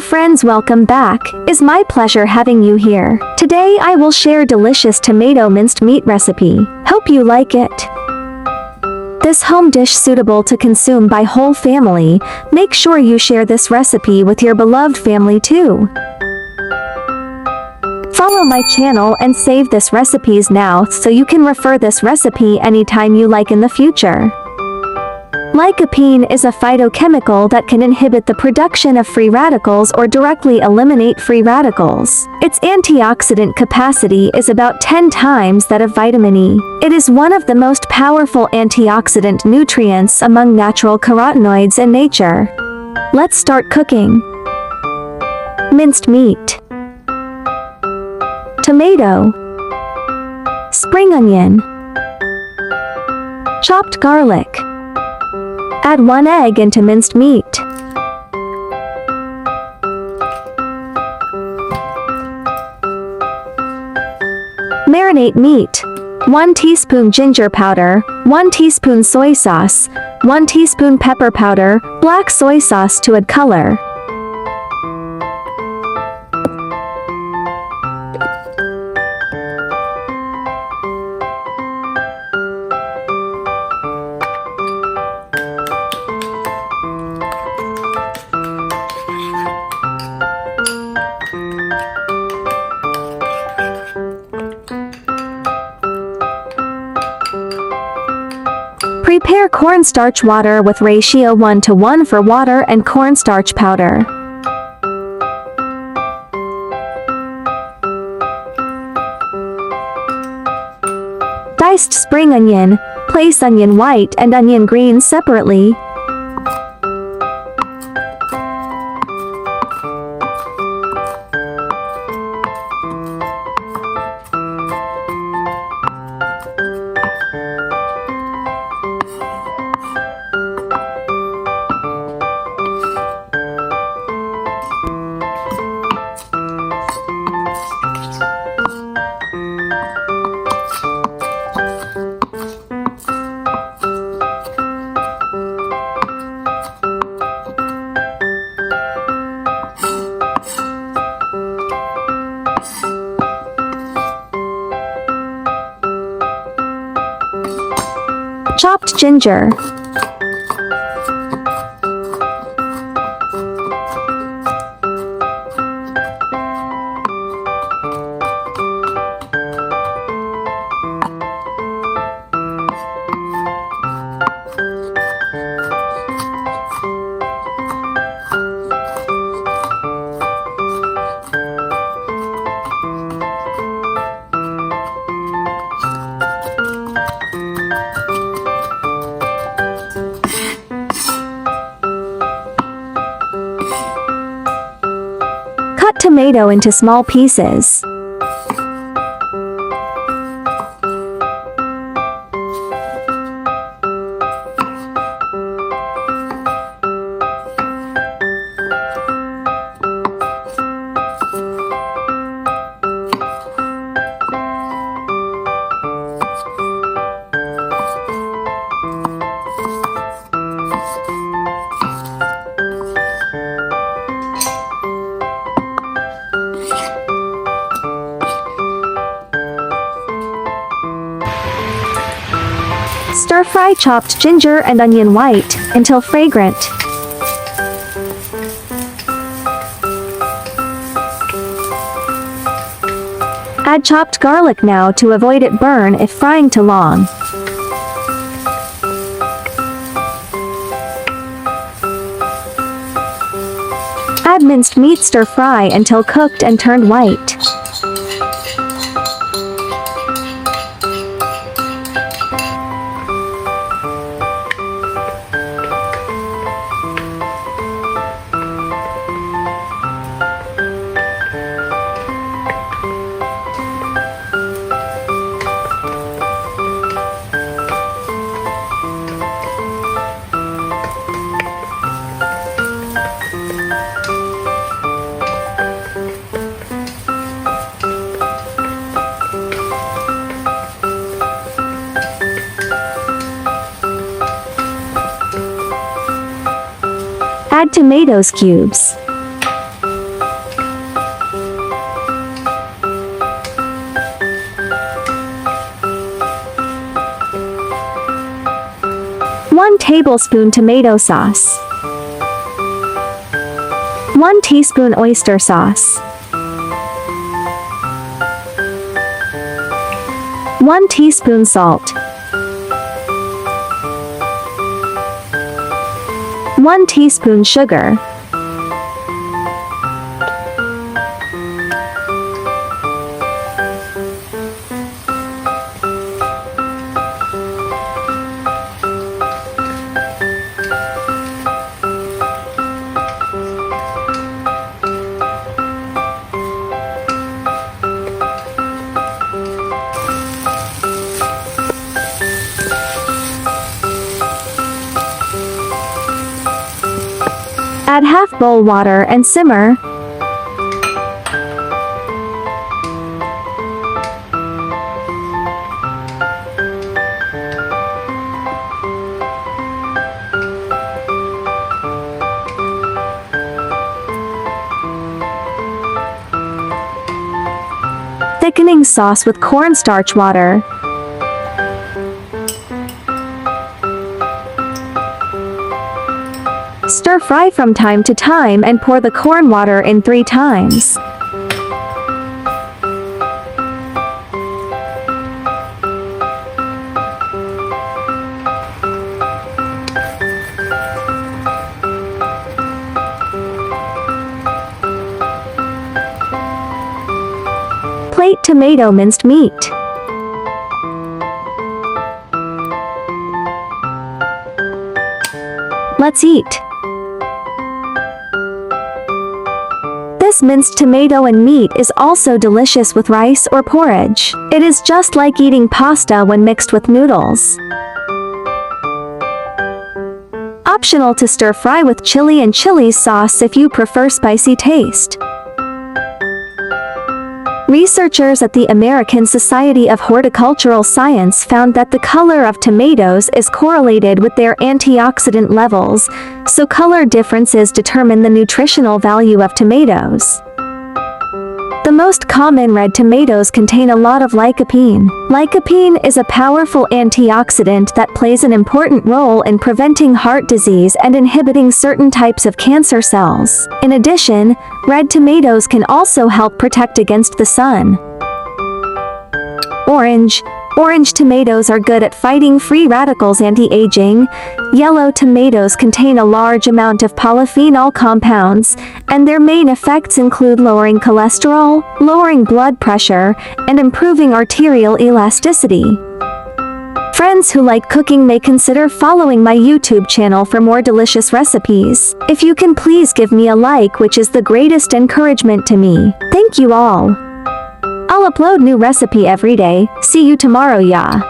friends, welcome back. It's my pleasure having you here. Today I will share delicious tomato minced meat recipe. Hope you like it. This home dish suitable to consume by whole family. Make sure you share this recipe with your beloved family too. Follow my channel and save this recipes now so you can refer this recipe anytime you like in the future. Lycopene is a phytochemical that can inhibit the production of free radicals or directly eliminate free radicals. Its antioxidant capacity is about 10 times that of vitamin E. It is one of the most powerful antioxidant nutrients among natural carotenoids in nature. Let's start cooking. Minced meat, tomato, spring onion, chopped garlic. Add 1 egg into minced meat. Marinate meat. 1 teaspoon ginger powder, 1 teaspoon soy sauce, 1 teaspoon pepper powder, black soy sauce to add color. Prepare cornstarch water with ratio 1:1 for water and cornstarch powder. Diced spring onion. Place onion white and onion green separately. Chopped ginger. Cut tomato into small pieces. Stir-fry chopped ginger and onion white until fragrant. Add chopped garlic now to avoid it burn if frying too long. Add minced meat, stir-fry until cooked and turned white. Add tomatoes cubes. tablespoon tomato sauce. 1 teaspoon oyster sauce. 1 teaspoon salt. 1 teaspoon sugar. Add half bowl water and simmer. Thickening sauce with cornstarch water. Stir fry from time to time and pour the corn water in 3 times. Plate tomato minced meat. Let's eat. This minced tomato and meat is also delicious with rice or porridge. It is just like eating pasta when mixed with noodles. Optional to stir fry with chili and chili sauce if you prefer spicy taste. Researchers at the American Society of Horticultural Science found that the color of tomatoes is correlated with their antioxidant levels, so color differences determine the nutritional value of tomatoes. The most common red tomatoes contain a lot of lycopene. Lycopene is a powerful antioxidant that plays an important role in preventing heart disease and inhibiting certain types of cancer cells. In addition, red tomatoes can also help protect against the sun. Orange. Orange tomatoes are good at fighting free radicals anti-aging. Yellow tomatoes contain a large amount of polyphenol compounds, and their main effects include lowering cholesterol, lowering blood pressure, and improving arterial elasticity. Friends who like cooking may consider following my YouTube channel for more delicious recipes. If you can, please give me a like, which is the greatest encouragement to me. Thank you all. I'll upload new recipe every day. See you tomorrow, ya.